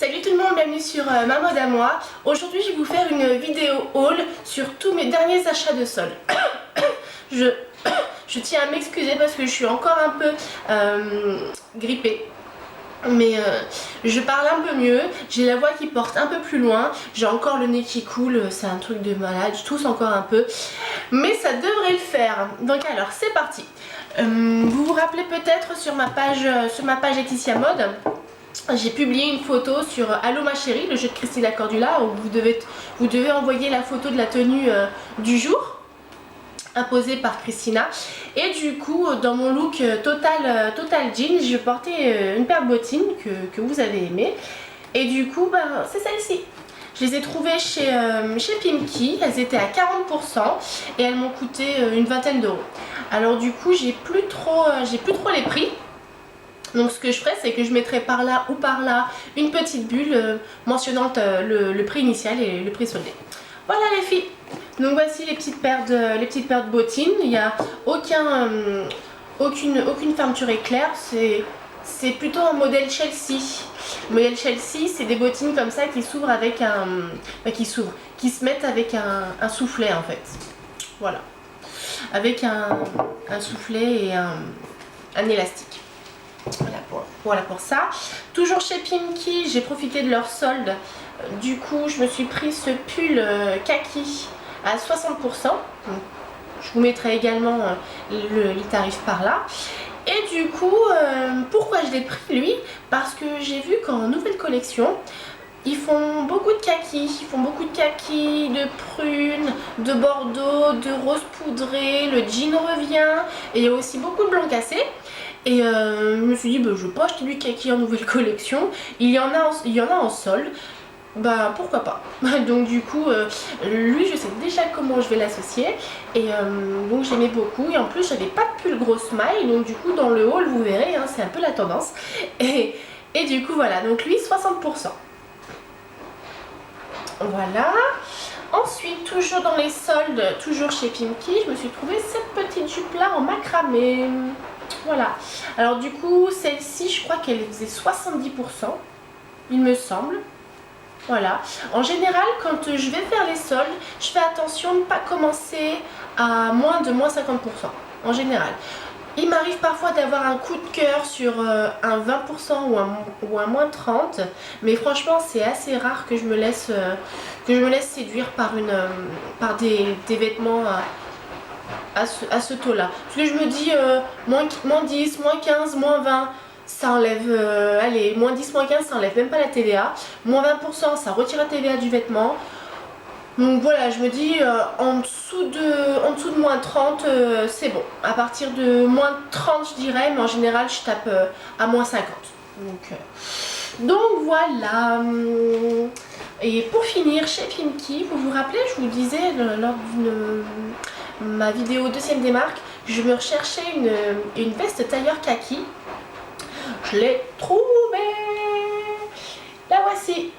Salut tout le monde, bienvenue sur ma mode à moi. Aujourd'hui je vais vous faire une vidéo haul sur tous mes derniers achats de solde. Je tiens à m'excuser parce que je suis encore un peu grippée. Mais je parle un peu mieux, j'ai la voix qui porte un peu plus loin, j'ai encore le nez qui coule, c'est un truc de malade, je tousse encore un peu. Mais ça devrait le faire. Donc alors c'est parti. Vous vous rappelez peut-être sur ma page Laetitia Mode, j'ai publié une photo sur Allô ma chérie, le jeu de Christina Cordula, où vous devez envoyer la photo de la tenue du jour imposée par Christina. Et du coup dans mon look total jean, je portais une paire de bottines que vous avez aimé. Et du coup c'est celle-ci. Je les ai trouvées chez Pimkie, elles étaient à 40% et elles m'ont coûté une vingtaine d'euros. Alors du coup j'ai plus trop les prix. Donc ce que je ferai, c'est que je mettrai par là ou par là une petite bulle mentionnant le prix initial et le prix soldé. Voilà les filles. Donc voici les petites paires de bottines. Il n'y a aucune fermeture éclair. C'est plutôt un modèle Chelsea. Le modèle Chelsea, c'est des bottines comme ça qui s'ouvrent avec qui se mettent avec un soufflet en fait. Voilà. Avec un soufflet et un élastique. Voilà pour ça. Toujours chez Pimkie, j'ai profité de leur solde. Du coup, je me suis pris ce pull kaki à 60%. Donc, je vous mettrai également les tarifs par là. Et du coup, pourquoi je l'ai pris lui? Parce que j'ai vu qu'en nouvelle collection, ils font beaucoup de kaki. Ils font beaucoup de kaki, de prune, de bordeaux, de rose poudré. Le jean revient. Et il y a aussi beaucoup de blanc cassé. Et je me suis dit, je vais pas acheter du kaki en nouvelle collection. Il y en a en solde. Bah pourquoi pas. Donc du coup, lui je sais déjà comment je vais l'associer. Et donc j'aimais beaucoup. Et en plus j'avais pas de pull gros smile. Donc du coup dans le haul vous verrez, hein, c'est un peu la tendance. Et du coup voilà, donc lui 60%. Voilà. Ensuite, toujours dans les soldes, toujours chez Pimkie, je me suis trouvé cette petite jupe là en macramé. Voilà. Alors du coup, celle-ci, je crois qu'elle faisait 70%, il me semble. Voilà. En général, quand je vais faire les soldes, je fais attention de ne pas commencer à moins 50%. En général. Il m'arrive parfois d'avoir un coup de cœur sur un 20% ou un moins 30%. Mais franchement, c'est assez rare que je me laisse séduire par des vêtements à ce taux là. Parce que je me dis moins 10, moins 15, moins 20, ça enlève, allez, moins 10, moins 15, ça enlève même pas la TVA. Moins 20%, ça retire la TVA du vêtement. Donc voilà, je me dis en dessous de moins 30, c'est bon. À partir de moins 30, je dirais, mais en général, je tape à moins 50. Donc voilà. Et pour finir, chez Pimkie, vous vous rappelez, je vous disais lors de ma vidéo deuxième des marques, je me recherchais une veste tailleur kaki. Je l'ai trouvée. La voici.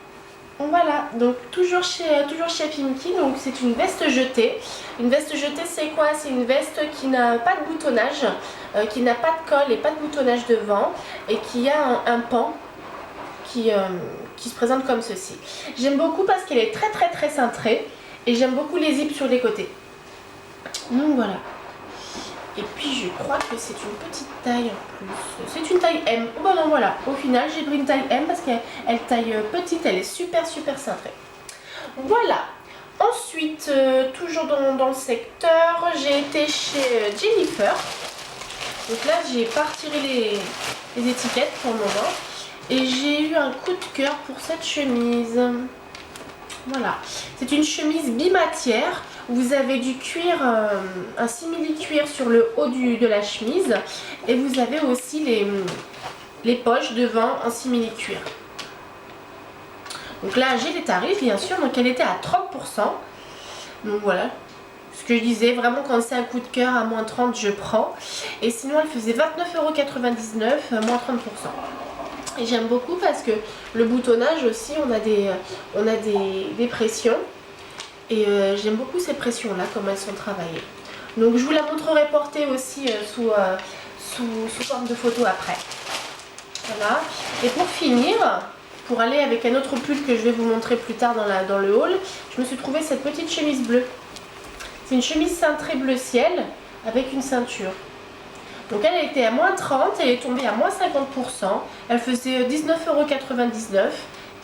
Voilà, donc toujours chez Pimkie, donc c'est une veste jetée. Une veste jetée, c'est quoi? C'est une veste qui n'a pas de boutonnage, qui n'a pas de col et pas de boutonnage devant, et qui a un pan qui se présente comme ceci. J'aime beaucoup parce qu'elle est très cintrée, et j'aime beaucoup les zips sur les côtés. Donc voilà. Et puis je crois que c'est une petite taille en plus. C'est une taille M. Oh bah non voilà. Au final j'ai pris une taille M parce qu'elle taille petite. Elle est super cintrée. Voilà. Ensuite, toujours dans le secteur, j'ai été chez Jennifer. Donc là j'ai pas retiré les étiquettes pour le moment. Et j'ai eu un coup de cœur pour cette chemise. Voilà. C'est une chemise bimatière. Vous avez du cuir, un simili-cuir sur le haut de la chemise. Et vous avez aussi les poches devant en simili-cuir. Donc là, j'ai les tarifs, bien sûr. Donc elle était à 30%. Donc voilà. Ce que je disais, vraiment quand c'est un coup de cœur à moins 30, je prends. Et sinon, elle faisait 29,99 €, moins 30%. Et j'aime beaucoup parce que le boutonnage aussi, on a des pressions. Et j'aime beaucoup ces pressions là, comme elles sont travaillées. Donc je vous la montrerai portée aussi sous forme de photo après. Voilà. Et pour finir, pour aller avec un autre pull que je vais vous montrer plus tard dans le haul, je me suis trouvé cette petite chemise bleue. C'est une chemise cintrée bleu ciel avec une ceinture. Donc elle était à moins 30, elle est tombée à moins 50%. Elle faisait 19,99 €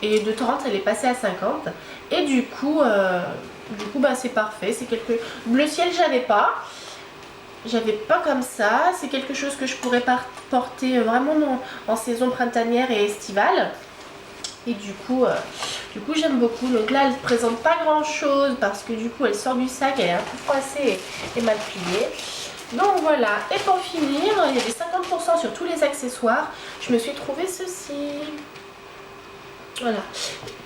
et de 30 elle est passée à 50. Et du coup bah, c'est parfait. C'est quelque bleu ciel, j'avais pas. J'avais pas comme ça. C'est quelque chose que je pourrais porter vraiment en saison printanière et estivale. Et du coup j'aime beaucoup. Donc là elle ne présente pas grand chose parce que du coup elle sort du sac, elle est un peu froissée et mal pliée. Donc voilà, et pour finir, il y avait 50% sur tous les accessoires. Je me suis trouvé ceci. Voilà.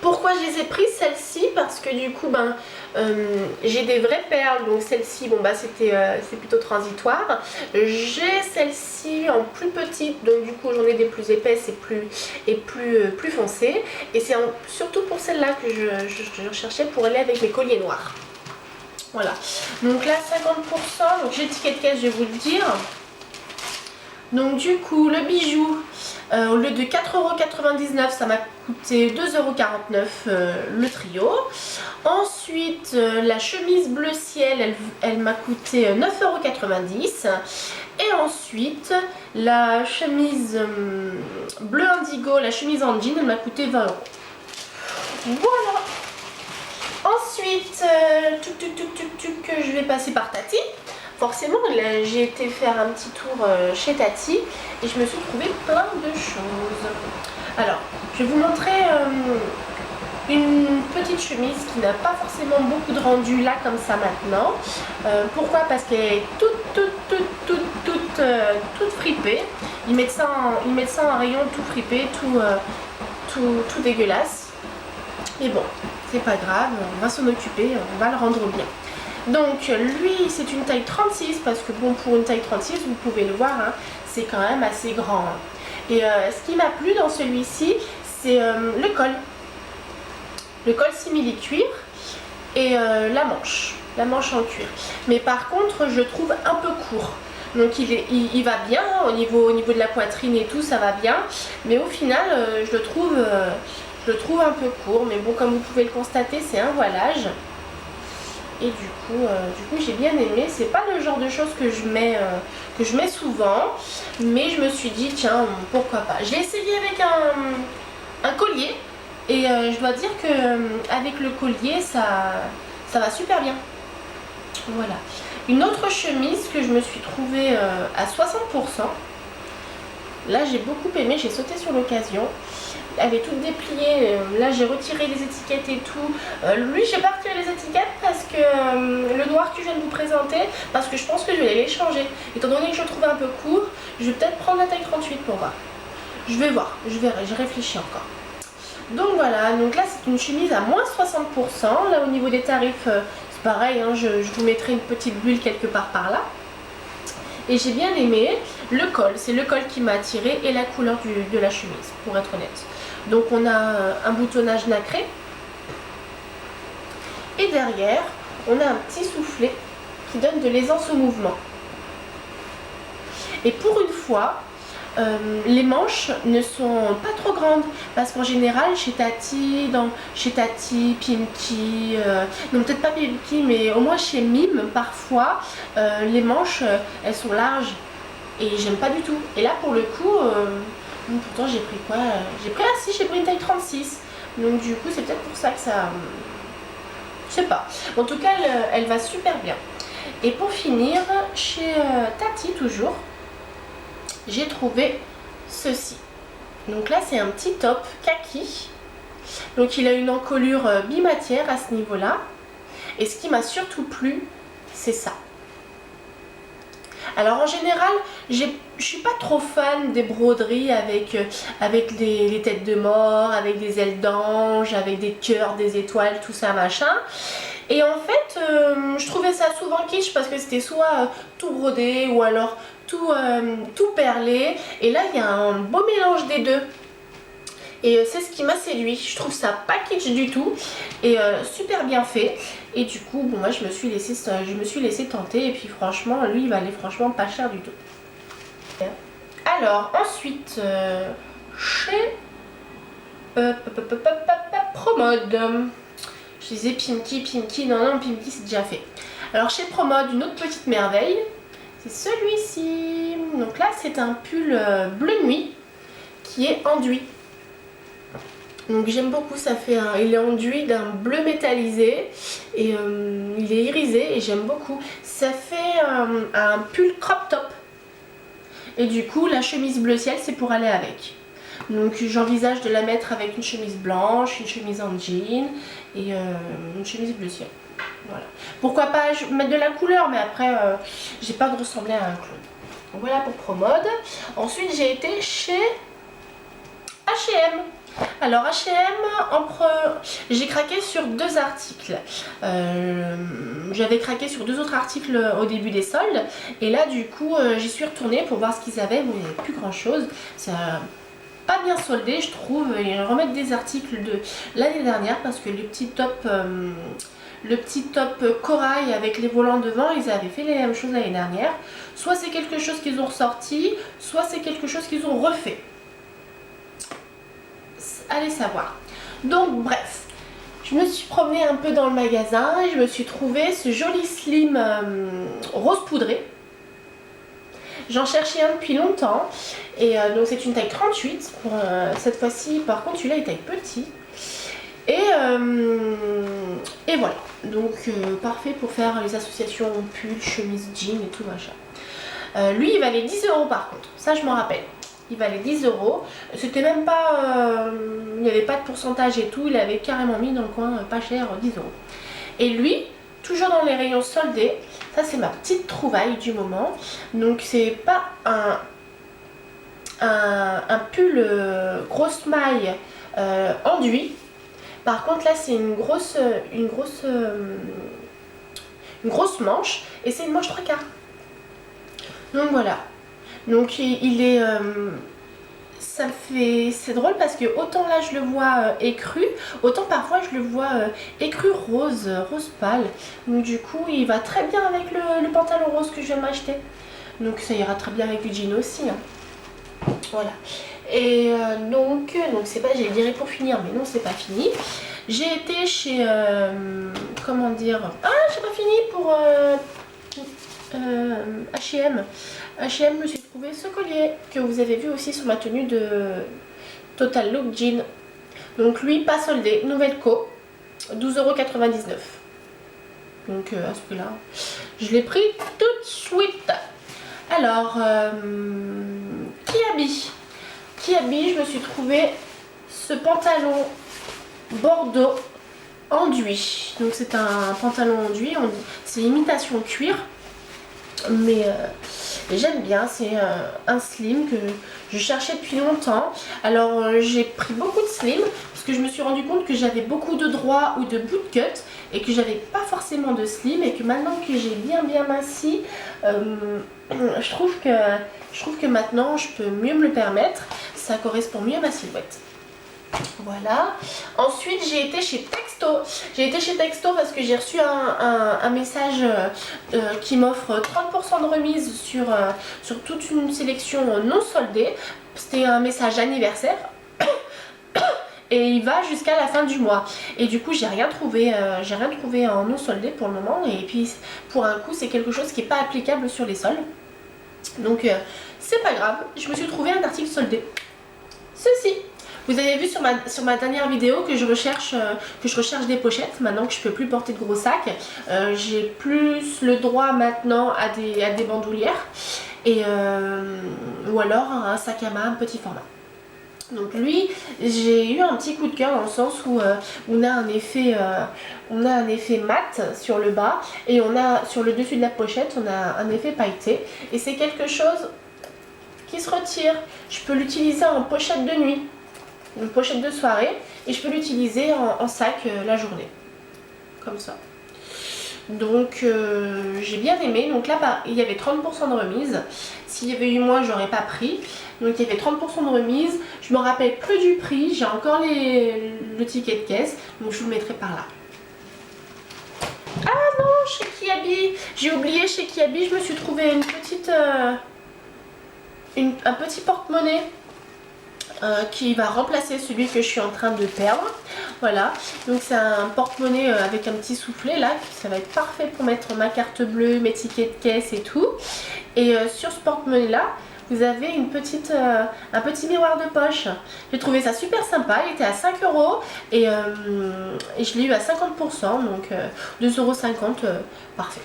Pourquoi je les ai prises celles-ci? Parce que du coup j'ai des vraies perles. Donc celle-ci, bon bah c'est plutôt transitoire. J'ai celle-ci en plus petite, donc du coup j'en ai des plus épaisses et plus foncées. Et c'est surtout pour celle-là que je recherchais pour aller avec mes colliers noirs. Voilà, donc là 50%, donc j'ai l'étiquette caisse, je vais vous le dire. Donc du coup le bijou, au lieu de 4,99 €, ça m'a coûté 2,49 € le trio. Ensuite la chemise bleu ciel, elle m'a coûté 9,90 €. Et ensuite la chemise bleu indigo, la chemise en jean, elle m'a coûté 20 €. Voilà. Ensuite, je vais passer par Tati. Forcément, j'ai été faire un petit tour chez Tati et je me suis trouvé plein de choses. Alors, je vais vous montrer une petite chemise qui n'a pas forcément beaucoup de rendu là comme ça maintenant. Pourquoi? Parce qu'elle est toute fripée. Ils mettent ça en rayon tout fripé, tout dégueulasse. Mais bon, c'est pas grave, on va s'en occuper, on va le rendre bien. Donc lui c'est une taille 36 parce que bon, pour une taille 36 vous pouvez le voir, hein, c'est quand même assez grand. Hein. Et ce qui m'a plu dans celui-ci c'est le col simili cuir et la manche en cuir. Mais par contre je le trouve un peu court. Donc il va bien, hein, au niveau de la poitrine et tout, ça va bien. Mais au final je le trouve un peu court, mais bon, comme vous pouvez le constater, c'est un voilage. Et du coup j'ai bien aimé. C'est pas le genre de choses que je mets souvent, mais je me suis dit tiens, pourquoi pas. J'ai essayé avec un collier et je dois dire que avec le collier ça va super bien. Voilà. Une autre chemise que je me suis trouvée à 60%. Là j'ai beaucoup aimé, j'ai sauté sur l'occasion. Elle est toute dépliée, là j'ai retiré les étiquettes et tout. Lui j'ai pas retiré les étiquettes parce que le noir que je viens de vous présenter, parce que je pense que je vais les changer. Étant donné que je le trouve un peu court, je vais peut-être prendre la taille 38 pour voir. Je vais voir, je verrai, je réfléchis encore. Donc voilà, donc là c'est une chemise à moins 60%. Là au niveau des tarifs, c'est pareil, hein, je vous mettrai une petite bulle quelque part par là. Et j'ai bien aimé le col, c'est le col qui m'a attiré et la couleur de la chemise, pour être honnête. Donc on a un boutonnage nacré et derrière on a un petit soufflet qui donne de l'aisance au mouvement. Et pour une fois, les manches ne sont pas trop grandes parce qu'en général chez Tati, Pimki, non peut-être pas Pimki mais au moins chez Mime parfois les manches elles sont larges et j'aime pas du tout. Et là pour le coup, pourtant j'ai pris quoi? J'ai pris une taille 36. Donc du coup c'est peut-être pour ça que ça... je sais pas. En tout cas elle va super bien. Et pour finir, chez Tati toujours, j'ai trouvé ceci. Donc là c'est un petit top kaki. Donc il a une encolure bimatière à ce niveau là. Et ce qui m'a surtout plu, c'est ça. Alors en général, je suis pas trop fan des broderies avec les têtes de mort, avec des ailes d'ange, avec des cœurs, des étoiles, tout ça machin. Et en fait, je trouvais ça souvent kitsch parce que c'était soit tout brodé ou alors tout perlé. Et là, il y a un beau mélange des deux. Et c'est ce qui m'a séduit. Je trouve ça pas kitsch du tout et super bien fait. Et du coup, bon, moi je me suis laissé tenter. Et puis franchement, lui il valait franchement pas cher du tout. Alors ensuite, chez Promode. Je disais Pimki, non, Pimki c'est déjà fait. Alors chez Promode, une autre petite merveille, c'est celui-ci. Donc là, c'est un pull bleu nuit qui est enduit. Donc j'aime beaucoup, il est enduit d'un bleu métallisé et il est irisé et j'aime beaucoup. Ça fait un pull crop top. Et du coup, la chemise bleu ciel, c'est pour aller avec. Donc j'envisage de la mettre avec une chemise blanche, une chemise en jean et une chemise bleu ciel. Voilà. Pourquoi pas mettre de la couleur, mais après, j'ai pas de ressembler à un clown. Voilà pour Promode. Ensuite, j'ai été chez H&M. Alors H&M, j'ai craqué sur 2 articles. J'avais craqué sur 2 autres articles au début des soldes. Et là du coup j'y suis retournée pour voir ce qu'ils avaient. Bon, il n'y avait plus grand chose. Ça n'a pas bien soldé je trouve. Ils remettent des articles de l'année dernière parce que le petit top corail avec les volants devant, ils avaient fait les mêmes choses l'année dernière. Soit c'est quelque chose qu'ils ont ressorti, soit c'est quelque chose qu'ils ont refait. Allez savoir. Donc bref, je me suis promenée un peu dans le magasin et je me suis trouvé ce joli slim rose poudré. J'en cherchais un depuis longtemps et donc c'est une taille 38 pour cette fois-ci. Par contre celui-là est taille petit et voilà, donc parfait pour faire les associations pull, chemise, jean et tout machin. Lui il valait 10 € par contre, ça je m'en rappelle. Il valait 10 €. C'était même pas... il n'y avait pas de pourcentage et tout. Il avait carrément mis dans le coin pas cher 10 €. Et lui, toujours dans les rayons soldés, ça c'est ma petite trouvaille du moment. Donc c'est pas un pull grosse maille enduit. Par contre là c'est une grosse manche. Et c'est une manche 3/4. Donc voilà. Donc il est, c'est drôle parce que autant là je le vois écru, autant parfois je le vois écru rose pâle. Donc du coup il va très bien avec le pantalon rose que je viens de m'acheter. Donc ça ira très bien avec du jean aussi. Hein. Voilà. Et donc c'est pas, j'allais dire pour finir, mais non c'est pas fini. J'ai été chez, comment dire, j'ai pas fini pour H&M. H&M, je me suis trouvé ce collier que vous avez vu aussi sur ma tenue de Total Look Jean. Donc lui pas soldé, nouvelle co, 12,99 €. Donc à ce prix là, je l'ai pris tout de suite. Alors Kiabi, je me suis trouvé ce pantalon bordeaux enduit. Donc c'est un pantalon enduit, c'est imitation cuir. Mais j'aime bien, c'est un slim que je cherchais depuis longtemps. Alors j'ai pris beaucoup de slim parce que je me suis rendu compte que j'avais beaucoup de droits ou de bootcut et que j'avais pas forcément de slim, et que maintenant que j'ai bien minci, je trouve que maintenant je peux mieux me le permettre, ça correspond mieux à ma silhouette. Voilà. Ensuite j'ai été chez Texto. J'ai été chez Texto parce que j'ai reçu un message qui m'offre 30% de remise sur toute une sélection non soldée. C'était un message anniversaire et il va jusqu'à la fin du mois. Et du coup j'ai rien trouvé en non soldé pour le moment. Et puis pour un coup c'est quelque chose qui n'est pas applicable sur les soldes. Donc c'est pas grave, je me suis trouvé un article soldé. Ceci. Vous avez vu sur ma dernière vidéo que je recherche des pochettes maintenant que je peux plus porter de gros sacs. J'ai plus le droit maintenant à des bandoulières et ou alors un sac à main petit format. Donc lui, j'ai eu un petit coup de cœur dans le sens où on a un effet mat sur le bas et on a sur le dessus de la pochette on a un effet pailleté, et c'est quelque chose qui se retire. Je peux l'utiliser en pochette de nuit, une pochette de soirée, et je peux l'utiliser en sac la journée, comme ça. Donc j'ai bien aimé. Donc là il y avait 30% de remise. S'il y avait eu moins j'aurais pas pris. Donc il y avait 30% de remise. Je me rappelle plus du prix. J'ai encore le ticket de caisse. Donc je vous le mettrai par là. Ah non, chez Kiabi, j'ai oublié, chez Kiabi je me suis trouvé une petite un petit porte-monnaie qui va remplacer celui que je suis en train de perdre. Voilà, donc c'est un porte-monnaie avec un petit soufflet là, ça va être parfait pour mettre ma carte bleue, mes tickets de caisse et tout. Et sur ce porte-monnaie là, vous avez un petit miroir de poche. J'ai trouvé ça super sympa, il était à 5 € et je l'ai eu à 50%, donc 2,50 €, parfait.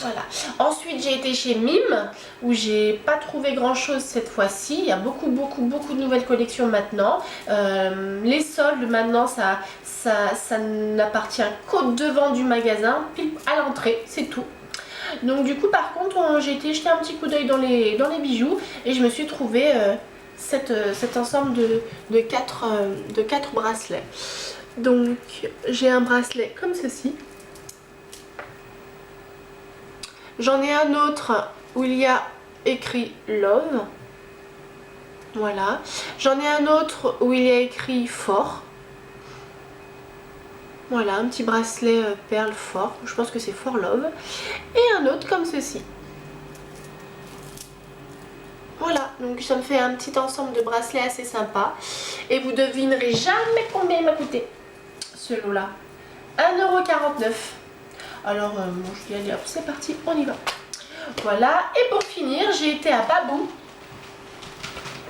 Voilà. Ensuite j'ai été chez Mime où j'ai pas trouvé grand chose cette fois-ci. Il y a beaucoup de nouvelles collections maintenant. Les soldes maintenant ça n'appartient qu'au devant du magasin, pile à l'entrée, c'est tout. Donc du coup par contre j'ai été jeter un petit coup d'œil dans les bijoux et je me suis trouvé cet ensemble de 4 bracelets. Donc j'ai un bracelet comme ceci. J'en ai un autre où il y a écrit Love. Voilà. J'en ai un autre où il y a écrit Fort. Voilà, un petit bracelet perle fort. Je pense que c'est For Love. Et un autre comme ceci. Voilà, donc ça me fait un petit ensemble de bracelets assez sympa. Et vous devinerez jamais combien il m'a coûté ce lot-là. 1,49 €. Alors, bon, je vais y aller, hop, c'est parti, on y va. Voilà, et pour finir, j'ai été à Babou.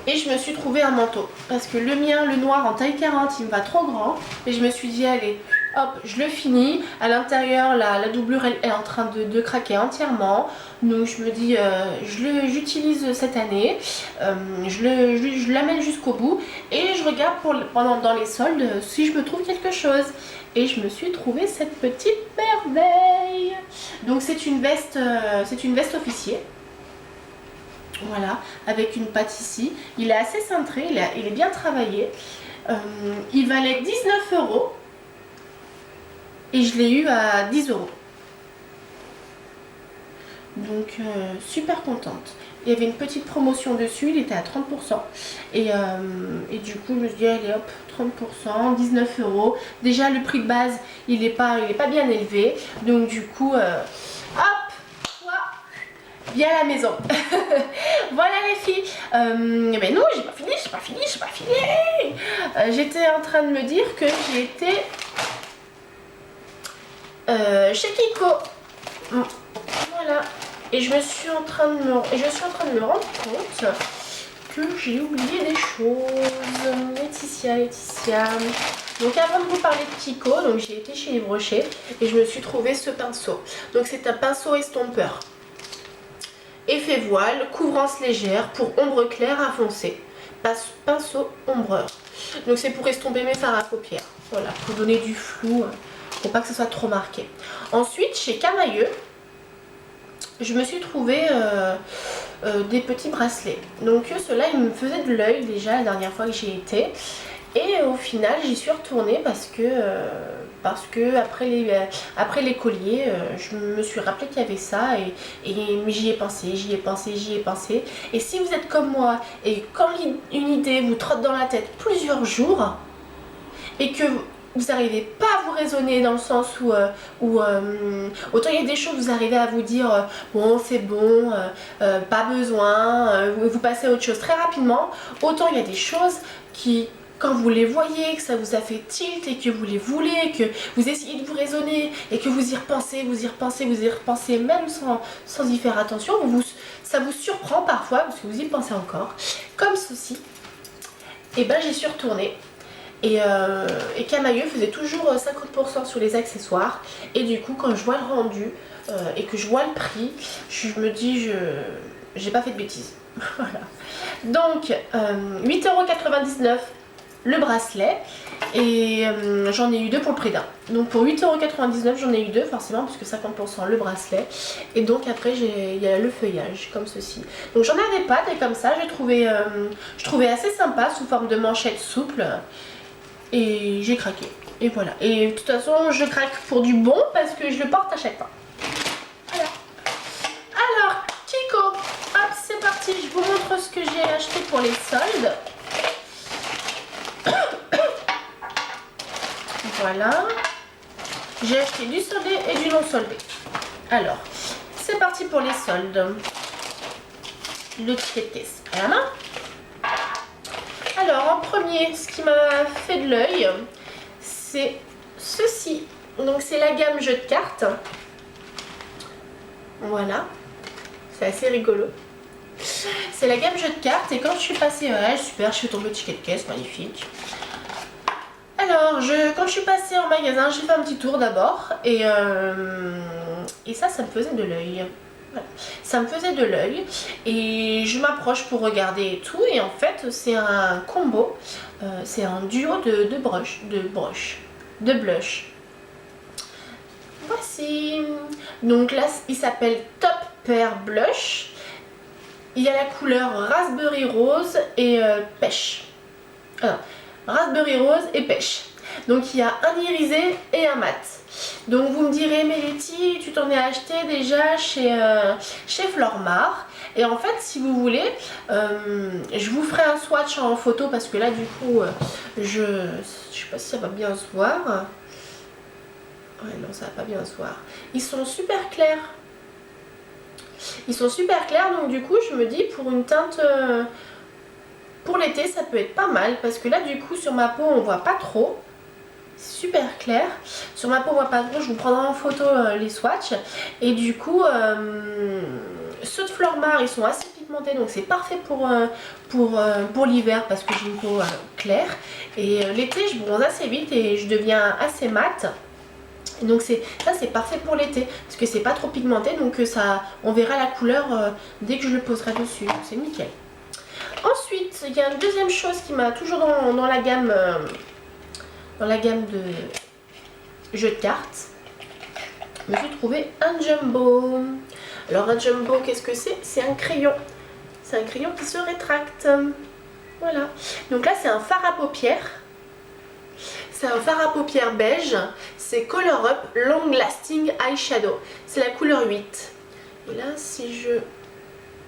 Et je me suis trouvé un manteau. Parce que le mien, le noir en taille 40, il me va trop grand. Et je me suis dit, allez, hop, je le finis. À l'intérieur, la doublure, elle est en train de craquer entièrement. Donc je me dis, j'utilise cette année. Je l'amène jusqu'au bout. Et je regarde dans les soldes si je me trouve quelque chose. Et je me suis trouvé cette petite merveille. Donc c'est une veste officier. Voilà, avec une patte ici. Il est assez cintré, il est bien travaillé. Il valait 19 € et je l'ai eu à 10 €. Donc super contente. Il y avait une petite promotion dessus, il était à 30%. Et du coup, je me suis dit, allez hop, 30%, 19 €. Déjà, le prix de base, il est pas bien élevé. Donc du coup, hop, viens à la maison. Voilà les filles. Mais non, j'ai pas fini. J'étais en train de me dire que j'ai été chez Kiko. Voilà. Et je suis en train de me rendre compte que j'ai oublié des choses. Laetitia. Donc avant de vous parler de Kiko, donc j'ai été chez Yves Rocher et je me suis trouvé ce pinceau. Donc c'est un pinceau estompeur. Effet voile, couvrance légère pour ombre claire à foncé. Pinceau ombreur. Donc c'est pour estomper mes fards à paupières. Voilà, pour donner du flou, pour pas que ce soit trop marqué. Ensuite, chez Camailleux, je me suis trouvé des petits bracelets. Donc ceux-là, ils me faisaient de l'œil déjà la dernière fois que j'y étais. Et au final, j'y suis retournée parce que après les colliers, je me suis rappelé qu'il y avait ça et j'y ai pensé. Et si vous êtes comme moi et quand une idée vous trotte dans la tête plusieurs jours et que vous n'arrivez pas à vous raisonner dans le sens où autant il y a des choses vous arrivez à vous dire bon c'est bon, pas besoin, vous passez à autre chose très rapidement, autant il y a des choses qui, quand vous les voyez, que ça vous a fait tilt et que vous les voulez, que vous essayez de vous raisonner et que vous y repensez même sans y faire attention, ça vous surprend parfois parce que vous y pensez encore, comme ceci. Et ben j'y suis retournée. Et Camailleux faisait toujours 50% sur les accessoires. Et du coup, quand je vois le rendu et que je vois le prix, je me dis, j'ai pas fait de bêtises. Voilà. Donc, 8,99 € le bracelet. Et j'en ai eu deux pour le prix d'un. Donc pour 8,99 € j'en ai eu deux forcément, puisque 50% le bracelet. Et donc après, il y a le feuillage, comme ceci. Donc j'en avais pas des comme ça. Je trouvais assez sympa, sous forme de manchette souple. Et j'ai craqué. Et voilà. Et de toute façon, je craque pour du bon parce que je le porte à chaque fois. Voilà. Alors, Kiko, hop, c'est parti. Je vous montre ce que j'ai acheté pour les soldes. Voilà. J'ai acheté du soldé et du non soldé. Alors, c'est parti pour les soldes. Le ticket de caisse à la main. Alors, Alors en premier, ce qui m'a fait de l'œil, c'est ceci. Donc c'est la gamme jeu de cartes. Voilà, c'est assez rigolo. C'est la gamme jeu de cartes et quand je suis passée, ouais, super, je fais tomber le ticket de caisse, magnifique. Alors, quand je suis passée en magasin, j'ai fait un petit tour d'abord et ça me faisait de l'œil. Voilà. Ça me faisait de l'œil et je m'approche pour regarder et tout et en fait c'est un combo, c'est un duo de blush. Voici. Donc là il s'appelle Top Pair Blush. Il y a la couleur Raspberry Rose et Pêche. Raspberry Rose et Pêche. Donc il y a un irisé et un mat. Donc vous me direz, mais Letty, tu t'en es acheté déjà chez Flormar. Et en fait, si vous voulez, je vous ferai un swatch en photo parce que là, du coup, je sais pas si ça va bien se voir. Ouais, non, ça va pas bien se voir. Ils sont super clairs. Ils sont super clairs, donc du coup, je me dis, pour une teinte... pour l'été, ça peut être pas mal parce que là, du coup, sur ma peau, on voit pas trop. Super clair. Sur ma peau, on voit pas trop. Je vous prendrai en photo les swatchs. Et du coup, ceux de Flormar, ils sont assez pigmentés. Donc c'est parfait pour l'hiver parce que j'ai une peau claire. Et l'été, je bronze assez vite et je deviens assez mat. Donc ça c'est parfait pour l'été parce que c'est pas trop pigmenté. Donc on verra la couleur dès que je le poserai dessus. C'est nickel. Ensuite, il y a une deuxième chose qui m'a toujours dans la gamme... dans la gamme de jeux de cartes, je me suis trouvé un jumbo. Alors un jumbo, qu'est-ce que c'est? C'est un crayon. C'est un crayon qui se rétracte. Voilà. Donc là, c'est un fard à paupières. C'est un fard à paupières beige. C'est Color Up Long Lasting Eyeshadow. C'est la couleur 8. Et là, si je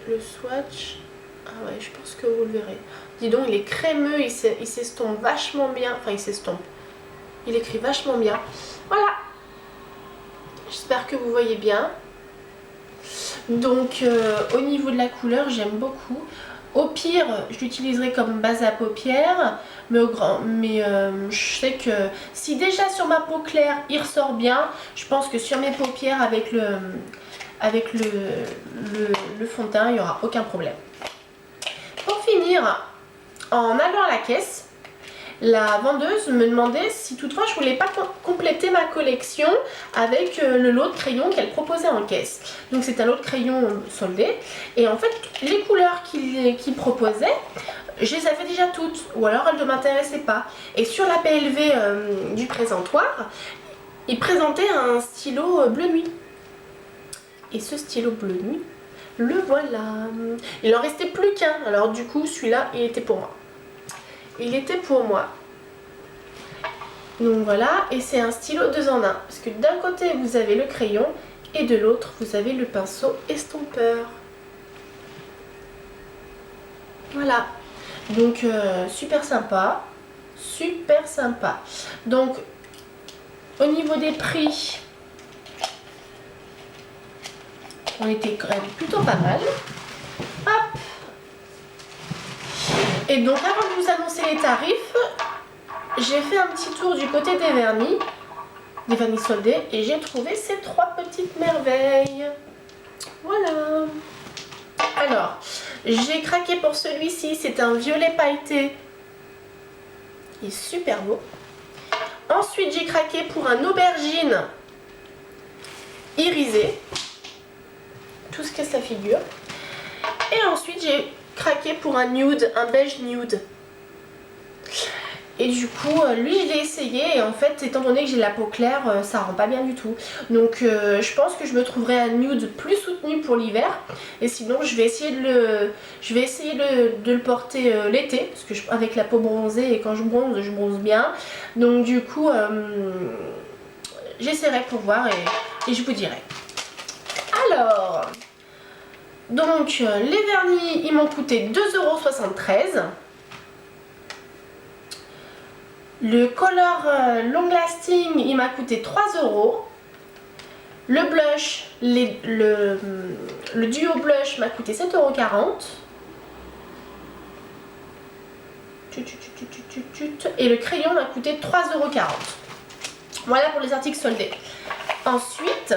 le swatch... Ah ouais, je pense que vous le verrez. Dis donc, il est crémeux, il s'estompe vachement bien. Enfin, il s'estompe. Il écrit vachement bien. Voilà. J'espère que vous voyez bien. Donc au niveau de la couleur, j'aime beaucoup. Au pire, je l'utiliserai comme base à paupières. Mais je sais que si déjà sur ma peau claire, il ressort bien, je pense que sur mes paupières avec le fond de teint, il n'y aura aucun problème. Pour finir, en allant à la caisse, la vendeuse me demandait si toutefois je voulais pas compléter ma collection avec le lot de crayons qu'elle proposait en caisse. Donc c'est un lot de crayons soldé et en fait les couleurs qu'il proposait, je les avais déjà toutes ou alors elles ne m'intéressaient pas. Et sur la PLV du présentoir, il présentait un stylo bleu nuit. Et ce stylo bleu nuit, le voilà. Il en restait plus qu'un, alors du coup celui-là il était pour moi. Il était pour moi. Donc voilà, et c'est un stylo 2 en 1. Parce que d'un côté vous avez le crayon et de l'autre vous avez le pinceau estompeur. Voilà. Donc super sympa. Super sympa. Donc au niveau des prix, on était quand même plutôt pas mal. Hop. Et donc avant de vous annoncer les tarifs, j'ai fait un petit tour du côté des vernis soldés et j'ai trouvé ces 3 petites merveilles. Voilà. Alors, j'ai craqué pour celui-ci, c'est un violet pailleté. Il est super beau. Ensuite, j'ai craqué pour un aubergine irisé. Tout ce que ça figure. Et ensuite, j'ai craqué pour un nude, un beige nude. Et du coup, lui, je l'ai essayé et en fait, étant donné que j'ai la peau claire, ça rend pas bien du tout. Donc, je pense que je me trouverai un nude plus soutenu pour l'hiver. Et sinon, je vais essayer de le porter l'été, parce que avec la peau bronzée et quand je bronze bien. Donc, du coup, j'essaierai pour voir et je vous dirai. Alors, donc, les vernis, ils m'ont coûté 2,73 €. Le Color Long Lasting, il m'a coûté 3 €. Le blush, le duo blush m'a coûté 7,40 €. Et le crayon m'a coûté 3,40 €. Voilà pour les articles soldés. Ensuite,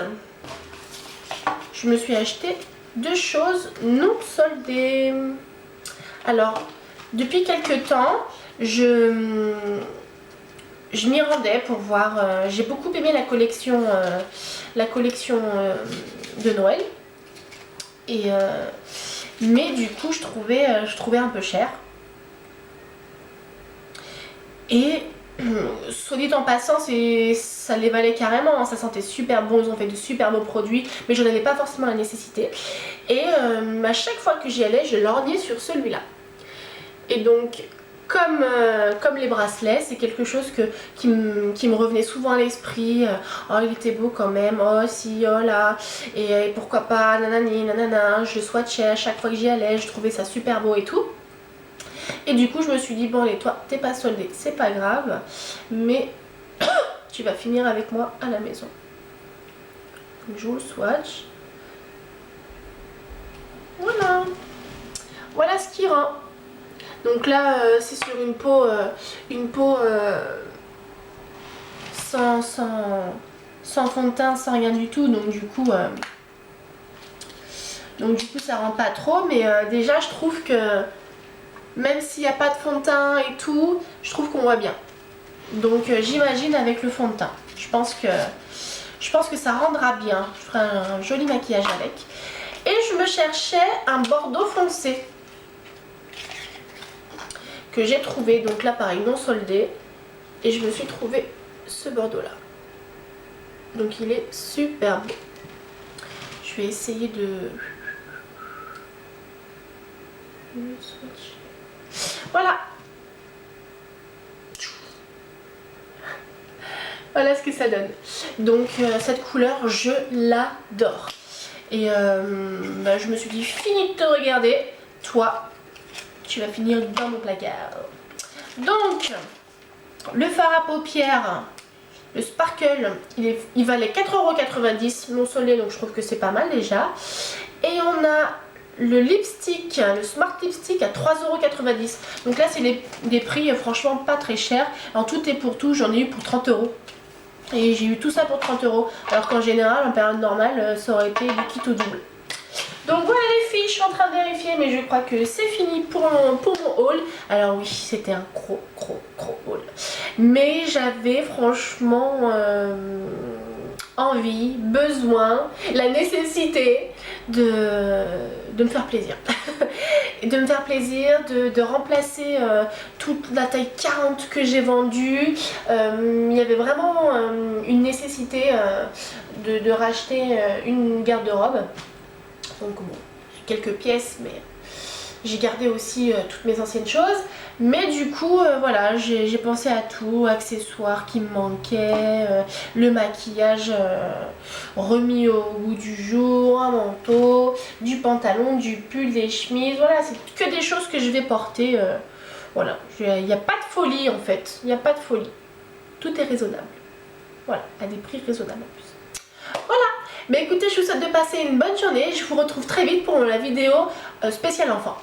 je me suis acheté 2 choses non soldées. Alors, depuis quelques temps, je m'y rendais pour voir. J'ai beaucoup aimé la collection de Noël. Mais du coup, je trouvais un peu cher. Et soit dit en passant, ça les valait carrément, hein, ça sentait super bon, ils ont fait de super beaux produits, mais j'en avais pas forcément la nécessité. Et à chaque fois que j'y allais, je lorgnais sur celui-là. Et donc, comme les bracelets, c'est quelque chose qui me revenait souvent à l'esprit. Oh, il était beau quand même, oh si, oh là, et pourquoi pas, nanani, nanana, je le swatchais à chaque fois que j'y allais, je trouvais ça super beau et tout. Et du coup je me suis dit bon allez, toi t'es pas soldé, c'est pas grave, mais tu vas finir avec moi à la maison. Donc je vous le swatch. Voilà ce qui rend. Donc là c'est sur une peau sans fond de teint, sans rien du tout, donc du coup ça rend pas trop, mais déjà je trouve que même s'il n'y a pas de fond de teint et tout, je trouve qu'on voit bien. Donc j'imagine avec le fond de teint. Je pense que ça rendra bien. Je ferai un joli maquillage avec. Et je me cherchais un bordeaux foncé que j'ai trouvé. Donc là pareil, non soldé. Et je me suis trouvé ce bordeaux là. Donc il est super beau. Je vais essayer de... Voilà. Voilà ce que ça donne. Donc cette couleur, je l'adore. Et je me suis dit, fini de te regarder. Toi, tu vas finir dans mon placard. Donc, le fard à paupières, le Sparkle, il valait 4,90 € non soldé, donc je trouve que c'est pas mal déjà. Et on a le lipstick, le Smart Lipstick à 3,90 €. Donc là c'est des prix franchement pas très chers. En tout et pour tout j'en ai eu pour 30 €. Et j'ai eu tout ça pour 30 €. Alors qu'en général en période normale ça aurait été du kit au double. Donc voilà les filles, je suis en train de vérifier, mais je crois que c'est fini pour mon haul. Alors oui, c'était un gros haul. Mais j'avais franchement envie, besoin, la nécessité de me faire plaisir. De me faire plaisir, de remplacer toute la taille 40 que j'ai vendue. Il y avait vraiment une nécessité de racheter une garde-robe. Donc bon, quelques pièces, mais j'ai gardé aussi toutes mes anciennes choses. Mais du coup, voilà, j'ai pensé à tout, accessoires qui me manquaient, le maquillage remis au goût du jour, un manteau, du pantalon, du pull, des chemises. Voilà, c'est que des choses que je vais porter. Voilà, il n'y a pas de folie en fait, il n'y a pas de folie. Tout est raisonnable. Voilà, à des prix raisonnables en plus. Voilà. Mais écoutez, je vous souhaite de passer une bonne journée. Je vous retrouve très vite pour la vidéo spéciale enfant.